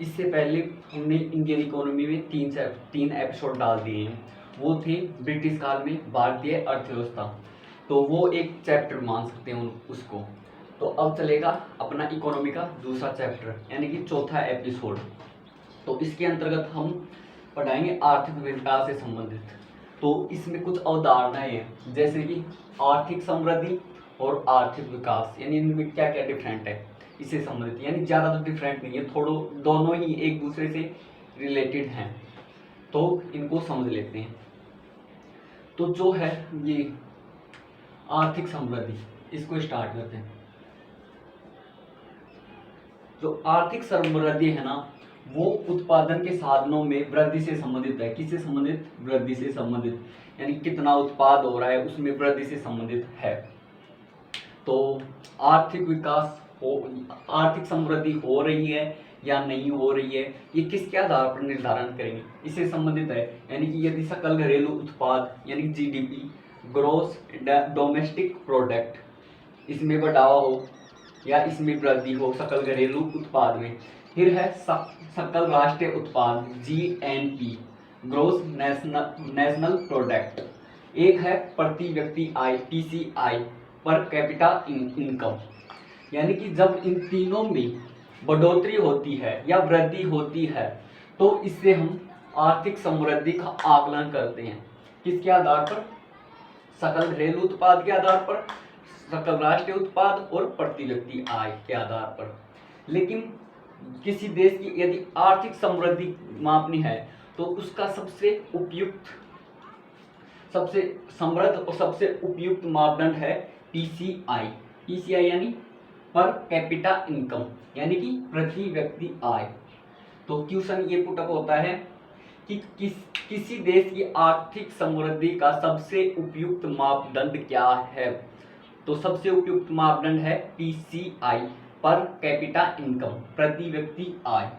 इससे पहले हमने इंडियन इकोनॉमी में तीन एपिसोड डाल दिए हैं। वो थे ब्रिटिश काल में भारतीय अर्थव्यवस्था, तो वो एक चैप्टर मान सकते हैं उसको। तो अब चलेगा अपना इकोनॉमी का दूसरा चैप्टर यानी कि चौथा एपिसोड। तो इसके अंतर्गत हम पढ़ाएंगे आर्थिक विकास से संबंधित। तो इसमें कुछ अवधारणाएं हैं जैसे कि आर्थिक समृद्धि और आर्थिक विकास, यानी इनमें क्या क्या डिफरेंट है इससे संबंधित, यानी ज़्यादा तो डिफरेंट नहीं है, थोड़ो दोनों ही एक दूसरे से रिलेटेड हैं। तो इनको समझ लेते हैं। तो जो है ये आर्थिक समृद्धि, इसको स्टार्ट करते हैं। जो आर्थिक समृद्धि है ना, वो उत्पादन के साधनों में वृद्धि से संबंधित है। किससे संबंधित? वृद्धि से संबंधित, यानी कितना उत्पाद हो रहा है उसमें वृद्धि से संबंधित है। तो आर्थिक विकास हो, आर्थिक समृद्धि हो रही है या नहीं हो रही है, ये किसके आधार पर निर्धारण करेंगे? इससे संबंधित है, यानी कि यदि सकल घरेलू उत्पाद यानी जीडीपी, ग्रोस डोमेस्टिक प्रोडक्ट, इसमें बढ़ावा हो या इसमें वृद्धि हो सकल घरेलू उत्पाद में। फिर है सकल राष्ट्रीय उत्पाद जीएनपी, ग्रोस नेशनल प्रोडक्ट। एक है प्रति व्यक्ति आय पीसीआई, पर कैपिटा इनकम, यानी कि जब इन तीनों में बढ़ोतरी होती है या वृद्धि होती है तो इससे हम आर्थिक समृद्धि का आकलन करते हैं। किसके आधार पर? सकल घरेलू उत्पाद के आधार पर, सकल राष्ट्रीय उत्पाद और प्रति व्यक्ति आय के आधार पर। लेकिन किसी देश की यदि आर्थिक समृद्धि मापनी है तो उसका सबसे उपयुक्त, सबसे समृद्ध और सबसे उपयुक्त मापदंड है पीसीआई। पीसीआई यानी पर कैपिटा इनकम, यानी कि प्रति व्यक्ति आय। तो क्वेश्चन ये पुटअप होता है कि किसी देश की आर्थिक समृद्धि का सबसे उपयुक्त मापदंड क्या है? तो सबसे उपयुक्त मापदंड है पीसीआई, पर कैपिटा इनकम, प्रति व्यक्ति आय।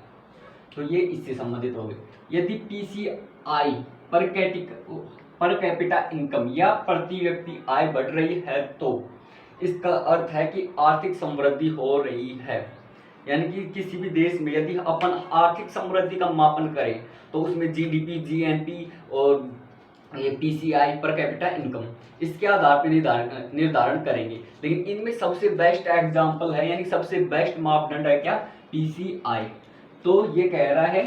तो ये इससे संबंधित हो गए। यदि पीसीआई पर कैपिटा इनकम या प्रति व्यक्ति आय बढ़ रही है तो इसका अर्थ है कि आर्थिक समृद्धि हो रही है। यानी कि किसी भी देश में यदि अपन आर्थिक समृद्धि का मापन करें तो उसमें जीडीपी, जीएनपी और ये पीसीआई, पर कैपिटा इनकम, इसके आधार पर निर्धारण करेंगे। लेकिन इनमें सबसे बेस्ट एग्जांपल है, यानी सबसे बेस्ट मापदंड है क्या? पीसीआई। तो ये कह रहा है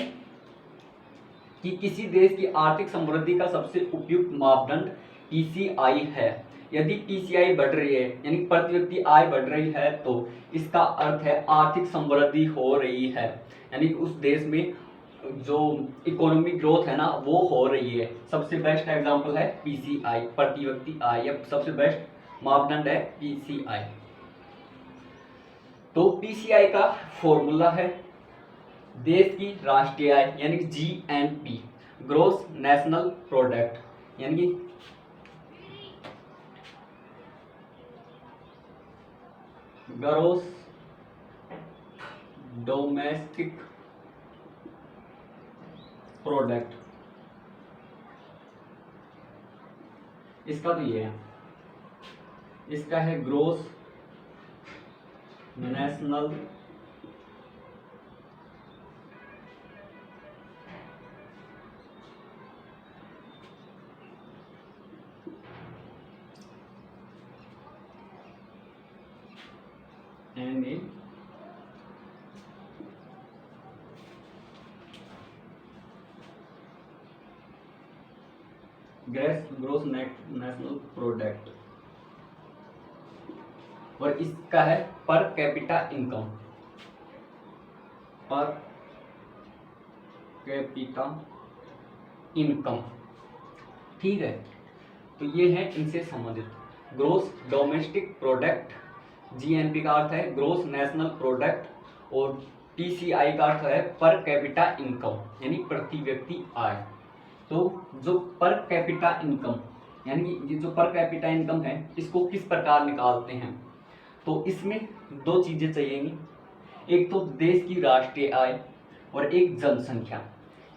कि किसी देश की आर्थिक समृद्धि का सबसे उपयुक्त मापदंड पीसीआई है। यदि पीसीआई बढ़ रही है यानी प्रति व्यक्ति आय बढ़ रही है तो इसका अर्थ है आर्थिक समृद्धि हो रही है, यानी उस देश में जो इकोनॉमिक ग्रोथ है ना वो हो रही है। सबसे बेस्ट एग्जांपल है पीसीआई, प्रति व्यक्ति आय, या सबसे बेस्ट मापदंड है पीसीआई। तो पीसीआई का फॉर्मूला है देश की राष्ट्रीय आय यानी कि जीएनपी, ग्रोस नेशनल प्रोडक्ट, यानी कि ग्रोस डोमेस्टिक प्रोडक्ट। इसका तो ये है, इसका है gross national and in gross national product, और इसका है per capita income, per capita income. ठीक है, तो ये है इनसे संबंधित। ग्रोस डोमेस्टिक प्रोडक्ट, जीएनपी का अर्थ है ग्रोस नेशनल प्रोडक्ट, और पीसीआई का अर्थ है पर कैपिटा इनकम, यानी प्रति व्यक्ति आय। तो जो पर कैपिटा इनकम, यानी कि ये जो पर कैपिटा इनकम है इसको किस प्रकार निकालते हैं? तो इसमें दो चीजें चाहिएंगी, एक तो देश की राष्ट्रीय आय और एक जनसंख्या।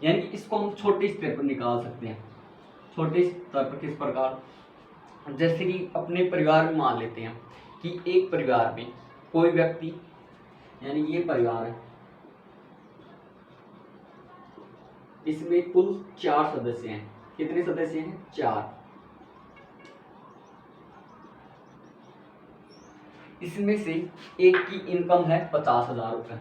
यानी कि इसको हम छोटे स्तर पर निकाल सकते हैं। छोटे स्तर पर किस प्रकार? जैसे कि अपने परिवार में मान लेते हैं कि एक परिवार में कोई व्यक्ति, यानी ये परिवार है, इसमें कुल 4 सदस्य हैं। कितने सदस्य हैं? 4। इसमें से एक की इनकम है 50,000 रुपए,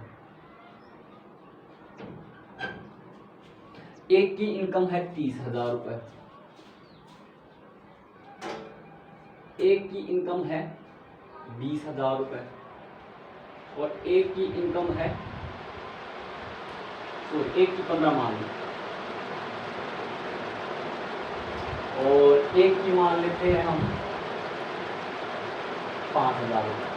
एक की इनकम है 30,000 रुपए, एक की इनकम है 20,000 रुपए और एक की इनकम है एक की 15 मान ली और एक की मान लेते हैं हम 5,000 रुपए।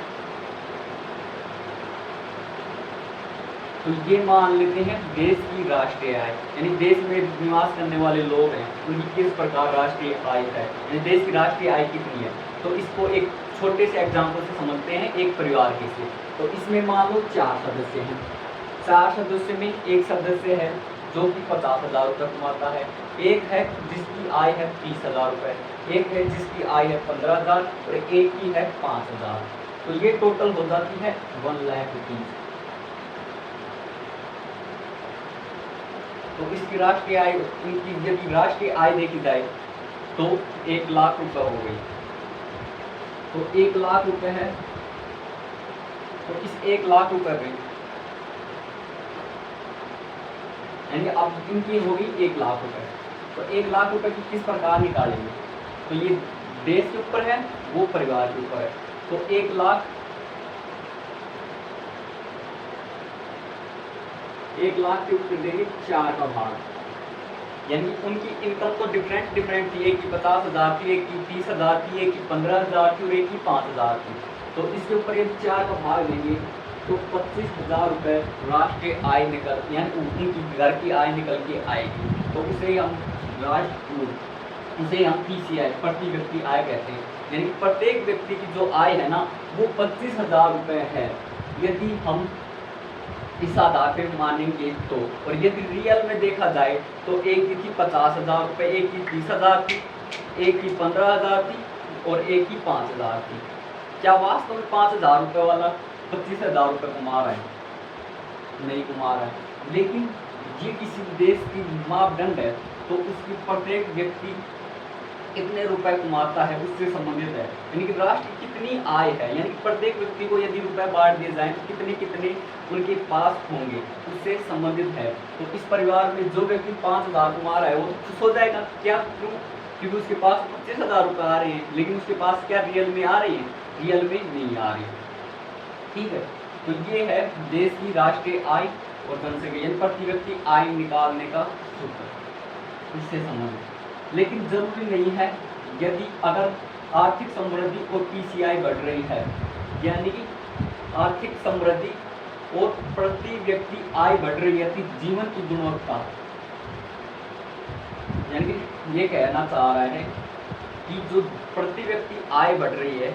तो ये मान लेते हैं देश की राष्ट्रीय आय, यानी देश में निवास करने वाले लोग हैं उनकी किस प्रकार राष्ट्रीय आय है, यानी देश की राष्ट्रीय आय कितनी है। तो इसको एक छोटे से एग्जाम्पल से समझते हैं, एक परिवार के से। तो इसमें मान लो 4 सदस्य हैं, 4 सदस्य में एक सदस्य है जो कि 50,000 रुपये कमाता है, एक है जिसकी आय है 30,000 रुपये, एक है जिसकी आय है 15,000 और एक की है 5,000। तो ये टोटल हो जाती है 1 लाख रुपीज। तो इसकी राष्ट्रीय आय, इनकी यदि राष्ट्रीय आय देखी जाए तो 1 लाख रुपए हो गई। तो 1 लाख रुपए है, तो इस 1 लाख रुपए में यानी अब इनकी होगी 1 लाख रुपए। तो 1 लाख रुपए की किस प्रकार निकालेंगे? तो ये देश के ऊपर है, वो परिवार के ऊपर है। तो 1 लाख के ऊपर देंगे 4 का भाग, यानी उनकी इनकम तो डिफरेंट थी, एक की 50,000 थी, एक की 30,000 थी, एक की 15,000 थी और एक की 5,000 थी। तो इसके ऊपर ये 4 का भाग देंगे तो 25,000 रुपये राष्ट्रीय आय निकल, यानी उनकी घर की आय निकल के आएगी। तो उसे हम PCI प्रति व्यक्ति आय कहते हैं, यानी प्रत्येक व्यक्ति की जो आय है ना वो 25,000 रुपये है यदि हम इस आधार पे मानेंगे तो। और यदि रियल में देखा जाए तो एक की थी 50,000 रुपये, एक की 30,000 थी, एक की 15,000 थी और एक की 5,000 थी। क्या वास्तव में 5,000 रुपये वाला 25,000 रुपये कमा रहा है? नहीं कमा रहा है। लेकिन ये किसी देश की मापदंड है, तो उसकी प्रत्येक व्यक्ति कितने रुपए कमाता है उससे संबंधित है, यानी कि राष्ट्र की कितनी आय है, यानी कि प्रत्येक व्यक्ति को यदि रुपए बांट दिए जाए तो कितने कितने उनके पास होंगे उससे संबंधित है। तो इस परिवार में जो व्यक्ति 5,000 कमा रहा है वो तो खुश हो जाएगा। क्या? क्यों? क्योंकि उसके पास 25,000 रुपये आ रहे हैं, लेकिन उसके पास क्या रियल में आ रही है? रियल में नहीं आ रही। ठीक है, तो ये है देश की राष्ट्रीय आय और जनसंख्या, यानी प्रति व्यक्ति आय निकालने का सूत्र, इससे संबंधित। लेकिन जरूरी नहीं है, यदि अगर आर्थिक समृद्धि और PCI बढ़ रही है, यानी कि आर्थिक समृद्धि और प्रति व्यक्ति आय बढ़ रही है, तो जीवन की गुणवत्ता, यानी कि ये कहना चाह रहा है कि जो प्रति व्यक्ति आय बढ़ रही है,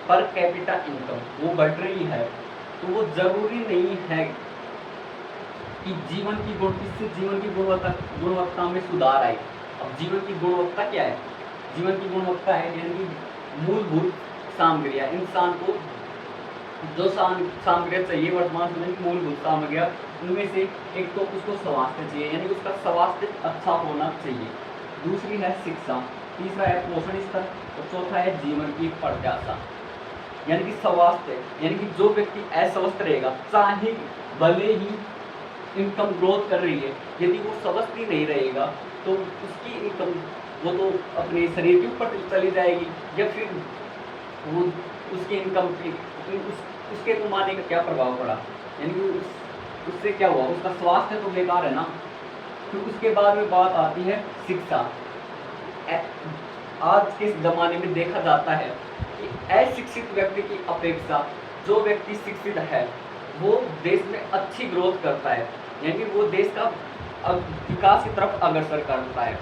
पर कैपिटा इनकम वो बढ़ रही है, तो वो जरूरी नहीं है कि इससे जीवन की गुणवत्ता में सुधार आए। अब जीवन की गुणवत्ता क्या है? जीवन की गुणवत्ता है यानी कि मूलभूत सामग्रियाँ, इंसान को जो सामग्रियाँ चाहिए वर्तमान समय की मूलभूत सामग्रियाँ, उनमें से एक तो उसको स्वास्थ्य चाहिए, यानी उसका स्वास्थ्य अच्छा होना चाहिए। दूसरी है शिक्षा, तीसरा है पोषण स्तर और चौथा है जीवन की प्रत्याशा, यानी कि स्वास्थ्य, यानी कि जो व्यक्ति अस्वस्थ रहेगा, चाहे भले ही इनकम ग्रोथ कर रही है, यदि वो स्वस्थ ही नहीं रहेगा तो उसकी इनकम वो तो अपने शरीर के ऊपर चली जाएगी, या फिर वो उसकी इनकम उसके कमाने का क्या प्रभाव पड़ा, यानी कि उससे क्या हुआ? उसका स्वास्थ्य तो बेकार है ना। फिर उसके बाद में बात आती है शिक्षा। आज के ज़माने में देखा जाता है कि अशिक्षित व्यक्ति की अपेक्षा जो व्यक्ति शिक्षित है वो देश में अच्छी ग्रोथ करता है, यानी वो देश का विकास की तरफ अग्रसर करता है।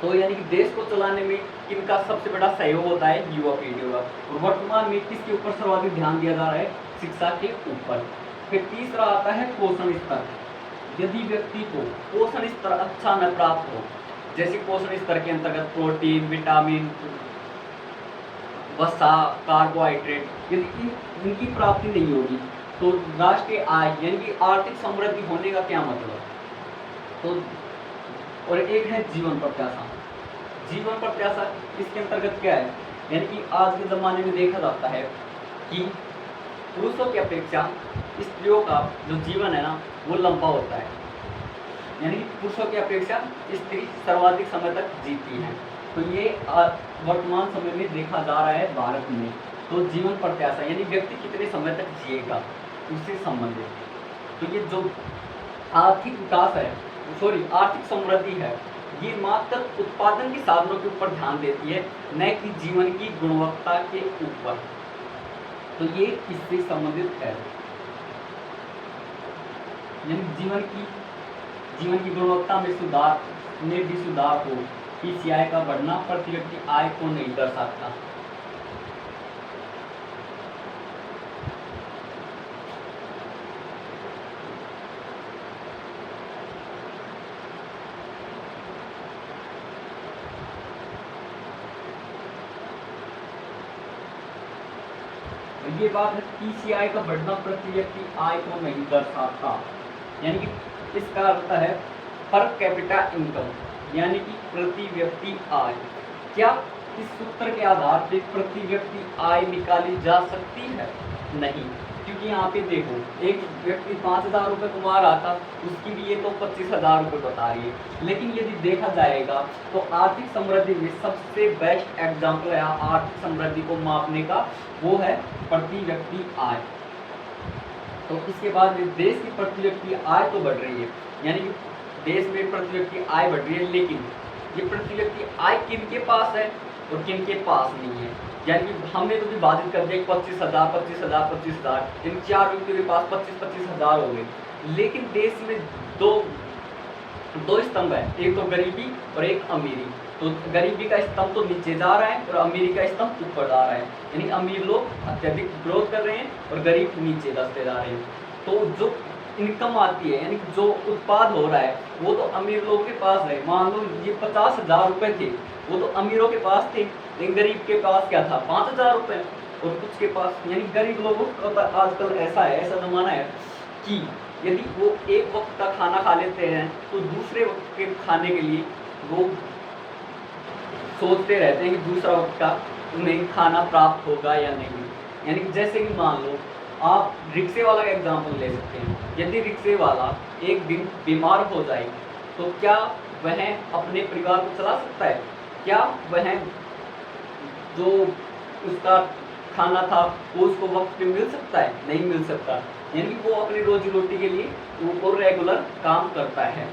तो यानी कि देश को चलाने में इनका सबसे बड़ा सहयोग होता है युवा पीढ़ी का। और वर्तमान में किसके ऊपर सर्वाधिक ध्यान दिया जा रहा है? शिक्षा के ऊपर। फिर तीसरा आता है पोषण स्तर। यदि व्यक्ति को पोषण स्तर अच्छा न प्राप्त हो, जैसे पोषण स्तर के अंतर्गत प्रोटीन, विटामिन, वसा, कार्बोहाइड्रेट, यदि इनकी प्राप्ति नहीं होगी तो राष्ट्रीय आय यानी कि आर्थिक समृद्धि होने का क्या मतलब? तो और एक है जीवन प्रत्याशा। जीवन प्रत्याशा इसके अंतर्गत क्या है, यानी कि आज के ज़माने में देखा जाता है कि पुरुषों की अपेक्षा स्त्रियों का जो जीवन है ना वो लंबा होता है, यानी कि पुरुषों की अपेक्षा स्त्री सर्वाधिक समय तक जीती है। तो ये वर्तमान समय में देखा जा रहा है भारत में। तो जीवन प्रत्याशा यानी व्यक्ति कितने समय तक जिएगा उससे संबंधित। तो ये जो आर्थिक विकास है, आर्थिक समृद्धि है, ये मात्र उत्पादन के साधनों के ऊपर ध्यान देती है, न कि जीवन की गुणवत्ता के ऊपर। तो ये इससे संबंधित है, यानी जीवन की गुणवत्ता में भी सुधार हो। पीसीआई का बढ़ना प्रति व्यक्ति आय को नहीं दर्शाता। ये बात है, पीसीआई का बढ़ना प्रति व्यक्ति आय को नहीं दर्शाता, यानी कि इसका अर्थ है पर कैपिटा इनकम, यानी कि प्रति व्यक्ति आय। क्या इस सूत्र के आधार पर प्रति व्यक्ति आय निकाली जा सकती है? नहीं, क्योंकि यहाँ पे देखो एक व्यक्ति 5,000 रुपये कमा रहा था, उसकी भी ये तो 25,000 रुपये बता रही है। लेकिन यदि देखा जाएगा तो आर्थिक समृद्धि में सबसे बेस्ट एग्जाम्पल है आर्थिक समृद्धि को मापने का, वो है प्रति व्यक्ति आय। तो इसके बाद देश की प्रति व्यक्ति आय तो बढ़ रही है, यानी कि देश में प्रति व्यक्ति आय बढ़ रही है, लेकिन ये प्रति व्यक्ति आय किनके पास है और किनके पास नहीं है। यानी कि हमने तो विभाजित कर दिया 25,000 इन 4 व्यक्तियों के पास 25,000 हो गए। लेकिन देश में दो स्तंभ है, एक तो गरीबी और एक अमीरी। तो गरीबी का स्तंभ तो नीचे जा रहा है और अमीरी का स्तंभ ऊपर जा रहा है, यानी अमीर लोग अत्यधिक ग्रोथ कर रहे हैं और गरीब नीचे दसते जा रहे हैं। तो जो इनकम आती है, यानी जो उत्पाद हो रहा है, वो तो अमीर लोगों के पास है। मान लो ये 50,000 रुपये थे, वो तो अमीरों के पास थे, लेकिन गरीब के पास क्या था, 5,000 रुपये। और कुछ के पास, यानी गरीब लोगों का आजकल ऐसा ज़माना है कि यदि वो एक वक्त का खाना खा लेते हैं तो दूसरे वक्त के खाने के लिए वो सोचते रहते हैं कि दूसरा वक्त का उन्हें खाना प्राप्त होगा या नहीं। यानी कि जैसे कि मान लो आप रिक्शे वाला का एग्जाम्पल ले सकते हैं। यदि रिक्शे वाला एक दिन बीमार हो जाए तो क्या वह अपने परिवार को चला सकता है? क्या वह जो उसका खाना था वो उसको वक्त पे मिल सकता है? नहीं मिल सकता। यानी कि वो अपनी रोजी रोटी के लिए वो रेगुलर काम करता है।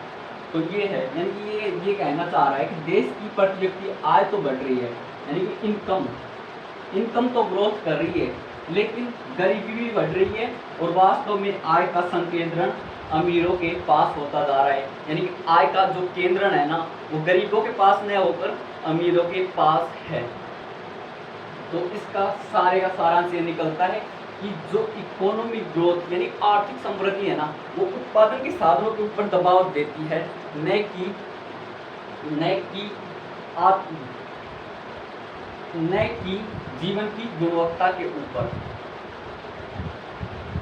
तो ये है, यानी कि ये कहना चाह रहा है कि देश की प्रति व्यक्ति आय तो बढ़ रही है, यानी कि इनकम तो ग्रोथ कर रही है, लेकिन गरीबी भी बढ़ रही है और वास्तव में आय का संकेंद्रण अमीरों के पास होता जा रहा है। यानी कि आय का जो केंद्रण है ना वो गरीबों के पास न होकर अमीरों के पास है। तो इसका सारे का सारांश ये निकलता है कि जो इकोनॉमिक ग्रोथ यानी आर्थिक समृद्धि है ना वो उत्पादन के साधनों के ऊपर दबाव देती है, न कि जीवन की गुणवत्ता के ऊपर।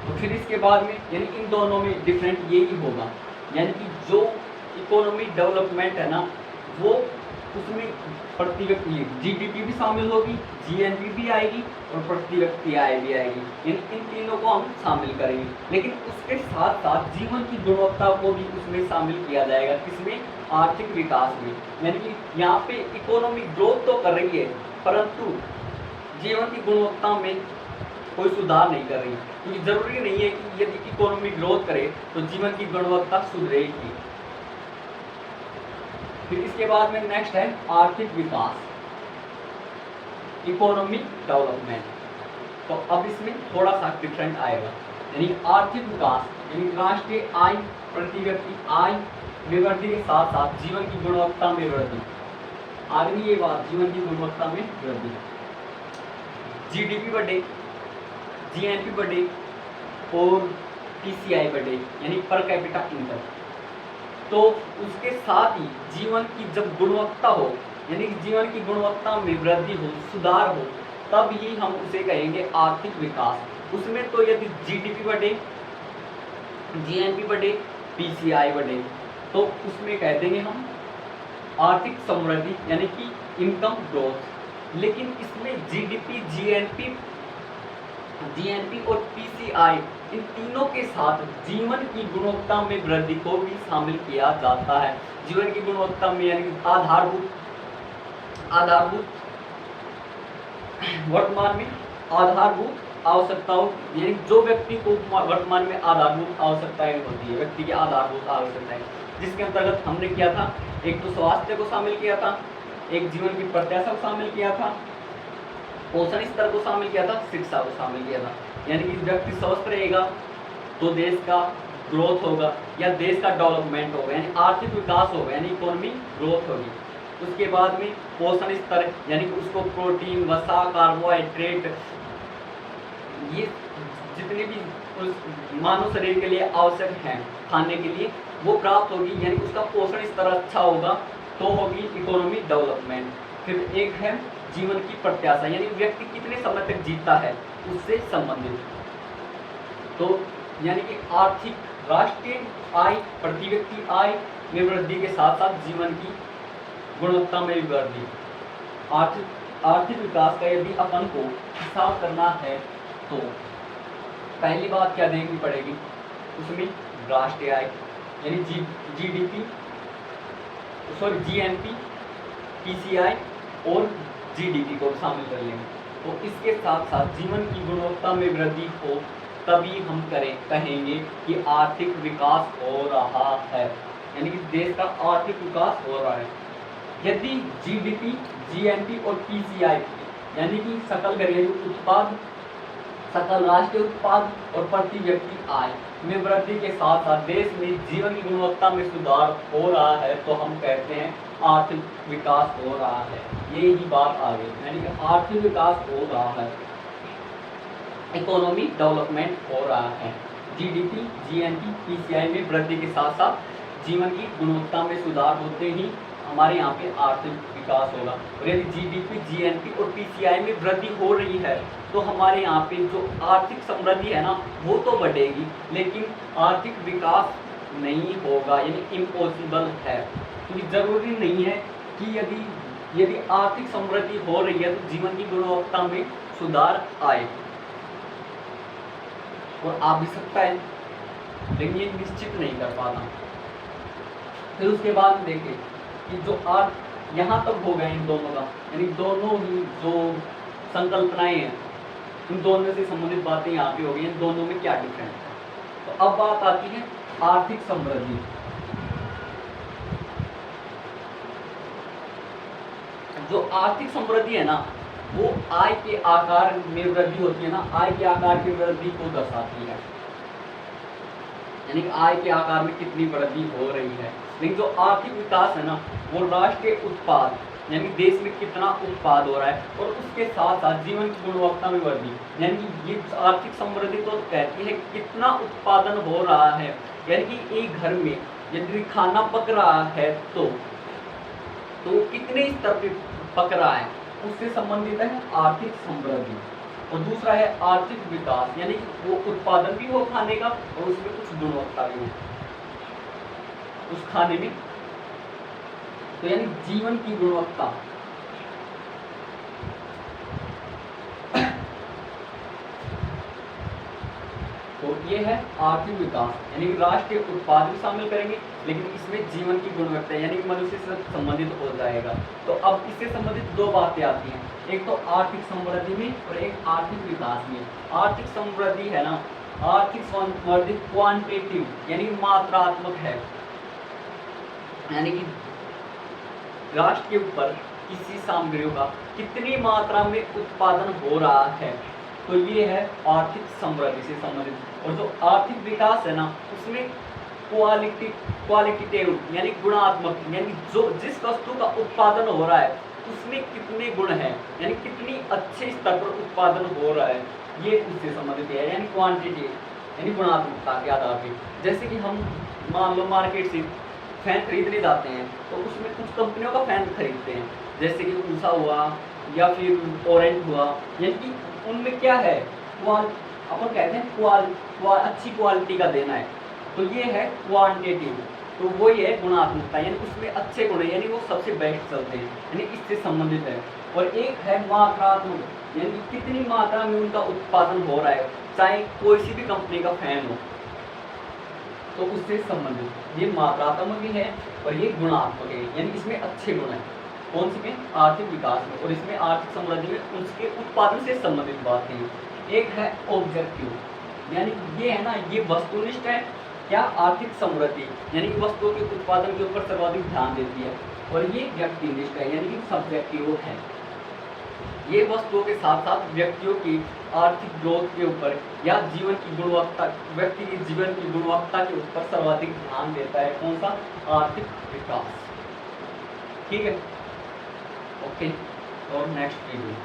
तो फिर इसके बाद में यानी इन दोनों में डिफरेंट यही होगा, यानी कि जो इकोनॉमिक डेवलपमेंट है ना वो उसमें प्रति व्यक्ति जीडीपी भी शामिल होगी, जीएनपी भी आएगी और प्रति व्यक्ति आय भी आएगी। इन तीनों को हम शामिल करेंगे, लेकिन उसके साथ साथ जीवन की गुणवत्ता को भी उसमें शामिल किया जाएगा। किसमें? आर्थिक विकास में। यानी कि यहाँ पे इकोनॉमिक ग्रोथ तो कर रही है परंतु जीवन की गुणवत्ता में कोई सुधार नहीं कर रही, क्योंकि जरूरी नहीं है कि यदि इकोनॉमी ग्रोथ करे तो जीवन की गुणवत्ता सुधरेगी। फिर इसके बाद में नेक्स्ट है आर्थिक विकास, इकोनॉमिक डेवलपमेंट। तो अब इसमें थोड़ा सा डिफरेंट आएगा, यानी आर्थिक विकास यानी राष्ट्रीय आय, प्रति व्यक्ति आय में वृद्धि के साथ साथ जीवन की गुणवत्ता में वृद्धि। आदमी ये बात, जीवन की गुणवत्ता में वृद्धि, जीडीपी बढ़े, जीएनपी बढ़े और पीसीआई बढ़े यानी पर कैपिटा इनकम। तो उसके साथ ही जीवन की जब गुणवत्ता हो यानी कि जीवन की गुणवत्ता में वृद्धि हो, सुधार हो, तब ही हम उसे कहेंगे आर्थिक विकास। उसमें तो यदि जीडीपी बढ़े, जीएनपी बढ़े, पीसीआई बढ़े, तो उसमें कह देंगे हम आर्थिक समृद्धि यानी कि इनकम ग्रोथ। लेकिन इसमें जीडीपी, जीएनपी और पीसीआई इन तीनों के साथ जीवन की गुणवत्ता में वृद्धि को भी शामिल किया जाता है। जीवन की गुणवत्ता में यानी आधारभूत वर्तमान में आधारभूत आवश्यकताओं, यानी जो व्यक्ति को वर्तमान में आधारभूत आवश्यकताएं होती है, व्यक्ति की आधारभूत आवश्यकताएं, जिसके अंतर्गत हमने किया था, एक तो स्वास्थ्य को शामिल किया था, एक जीवन की प्रत्याशा को शामिल किया था, पोषण स्तर को शामिल किया था, शिक्षा को शामिल किया था। यानी कि व्यक्ति स्वस्थ रहेगा तो देश का ग्रोथ होगा या देश का डेवलपमेंट होगा, यानी आर्थिक विकास होगा, यानी इकोनॉमी ग्रोथ होगी। उसके बाद में पोषण स्तर, यानी कि उसको प्रोटीन, वसा, कार्बोहाइड्रेट, ये जितने भी मानव शरीर के लिए आवश्यक हैं खाने के लिए, वो प्राप्त होगी, यानी उसका पोषण स्तर अच्छा होगा तो होगी इकोनॉमी डेवलपमेंट। फिर एक है जीवन की प्रत्याशा, यानी व्यक्ति कितने समय तक जीता है उससे संबंधित। तो यानी कि आर्थिक राष्ट्रीय आय, प्रति व्यक्ति आय में वृद्धि के साथ साथ जीवन की गुणवत्ता में भी वृद्धि। आर्थिक विकास का यदि अपन को हिसाब करना है तो पहली बात क्या देखनी पड़ेगी, उसमें राष्ट्रीय आय यानी जीडीपी, सॉरी जीएनपी, पीसीआई और जीडीपी को शामिल कर लेंगे। तो इसके साथ साथ जीवन की गुणवत्ता में वृद्धि हो तभी हम कहेंगे कि आर्थिक विकास हो रहा है, यानी कि देश का आर्थिक विकास हो रहा है। यदि जीडीपी, जीएनपी और पीसीआई यानी कि सकल घरेलू उत्पाद, सकल राष्ट्रीय उत्पाद और प्रति व्यक्ति आय में वृद्धि के साथ साथ देश में जीवन की गुणवत्ता में सुधार हो रहा है तो हम कहते हैं आर्थिक विकास हो रहा है। ये ही बात आ गई, यानी कि आर्थिक विकास हो रहा है, इकोनॉमी डेवलपमेंट हो रहा है। जीडीपी, जीएनपी, पीसीआई में वृद्धि के साथ साथ जीवन की गुणवत्ता में सुधार होते ही हमारे यहाँ पे आर्थिक विकास होगा। और यदि जीडीपी, जीएनपी और पीसीआई में वृद्धि हो रही है तो हमारे यहाँ पे जो आर्थिक समृद्धि है ना वो तो बढ़ेगी, लेकिन आर्थिक विकास नहीं होगा, यानी इम्पॉसिबल है। क्योंकि जरूरी नहीं है कि यदि आर्थिक समृद्धि हो रही है तो जीवन की गुणवत्ता में सुधार आए, और आ भी सकता है लेकिन ये निश्चित नहीं कर पाता। फिर उसके बाद देखें कि जो यहाँ तक हो गया इन दोनों का, यानी दोनों ही जो संकल्पनाएं हैं इन दोनों से संबंधित बातें यहाँ पे हो गई, इन दोनों में क्या डिफरेंस है। तो अब बात आती है आर्थिक समृद्धि। जो आर्थिक समृद्धि है ना वो आय के आकार में वृद्धि होती है ना, आय के आकार की वृद्धि को दर्शाती है, यानी कि आय के आकार में कितनी वृद्धि हो रही है। लेकिन जो आर्थिक विकास है ना वो राष्ट्रीय उत्पाद, यानी देश में कितना उत्पाद हो रहा है, और उसके साथ साथ जीवन की गुणवत्ता में वृद्धि, यानी कि ये आर्थिक समृद्धि तो कहती है कितना उत्पादन हो रहा है, यानी कि एक घर में यदि खाना पक रहा है तो कितने स्तर पे पक रहा है उससे संबंधित है आर्थिक समृद्धि। और दूसरा है आर्थिक विकास, यानी कि वो उत्पादन भी हो खाने का और उसमें कुछ गुणवत्ता भी हो उस खाने में, तो यानी जीवन की गुणवत्ता। तो ये है आर्थिक विकास, यानी कि राष्ट्रीय उत्पाद भी शामिल करेंगे लेकिन इसमें जीवन की गुणवत्ता यानी कि मनुष्य से संबंधित हो जाएगा। तो अब इससे संबंधित दो बातें आती हैं, एक तो आर्थिक समृद्धि में और एक आर्थिक विकास में। आर्थिक समृद्धि है ना, आर्थिक समृद्धि क्वांटिटेटिव यानी मात्रात्मक है, यानी कि राष्ट्र के ऊपर किसी सामग्रियों का कितनी मात्रा में उत्पादन हो रहा है, तो ये है आर्थिक समृद्धि से संबंधित। और जो आर्थिक विकास है ना उसमें क्वालिटेटिव यानी गुणात्मक, यानी जो जिस वस्तु का उत्पादन हो रहा है उसमें कितने गुण हैं, यानी कितनी अच्छे स्तर पर उत्पादन हो रहा है, ये उससे संबंधित है। यानी क्वांटिटी यानी गुणात्मकता के आधार पर, जैसे कि हम मान लो मार्केट से फैन खरीदने जाते हैं तो उसमें कुछ कंपनियों का फैन खरीदते हैं, जैसे कि ऊषा हुआ या फिर ओरेंट हुआ, यानी कि उनमें क्या है अपन कहते हैं अच्छी क्वालिटी का देना है, तो ये है क्वांटिटेटिव। तो वो ये है गुणात्मकता, यानी उसमें अच्छे गुण है, यानी वो सबसे बेस्ट चलते हैं, यानी इससे संबंधित है। और एक है मात्रात्मक, यानी कितनी मात्रा में उनका उत्पादन हो रहा है, चाहे कोई सी भी कंपनी का फैन हो, तो उससे संबंधित। ये मात्रात्मक भी है और ये गुणात्मक है, यानी इसमें अच्छे गुण है। कौन सी में? आर्थिक विकास में, और इसमें आर्थिक समृद्धि में उसके उत्पादन से संबंधित बात है। एक है ऑब्जेक्टिव, यानी ये है ना, ये वस्तुनिष्ठ है। क्या? आर्थिक समृद्धि, यानी कि वस्तुओं के उत्पादन के ऊपर सर्वाधिक ध्यान देती है। और ये व्यक्तिनिष्ठ है, यानी कि सब्जेक्टिव है। ये वस्तुओं के साथ साथ व्यक्तियों की आर्थिक ग्रोथ के ऊपर या जीवन की गुणवत्ता, व्यक्ति के जीवन की गुणवत्ता के ऊपर सर्वाधिक ध्यान देता है। कौन सा? आर्थिक विकास। ठीक है, ओके। और नेक्स्ट वीडियो।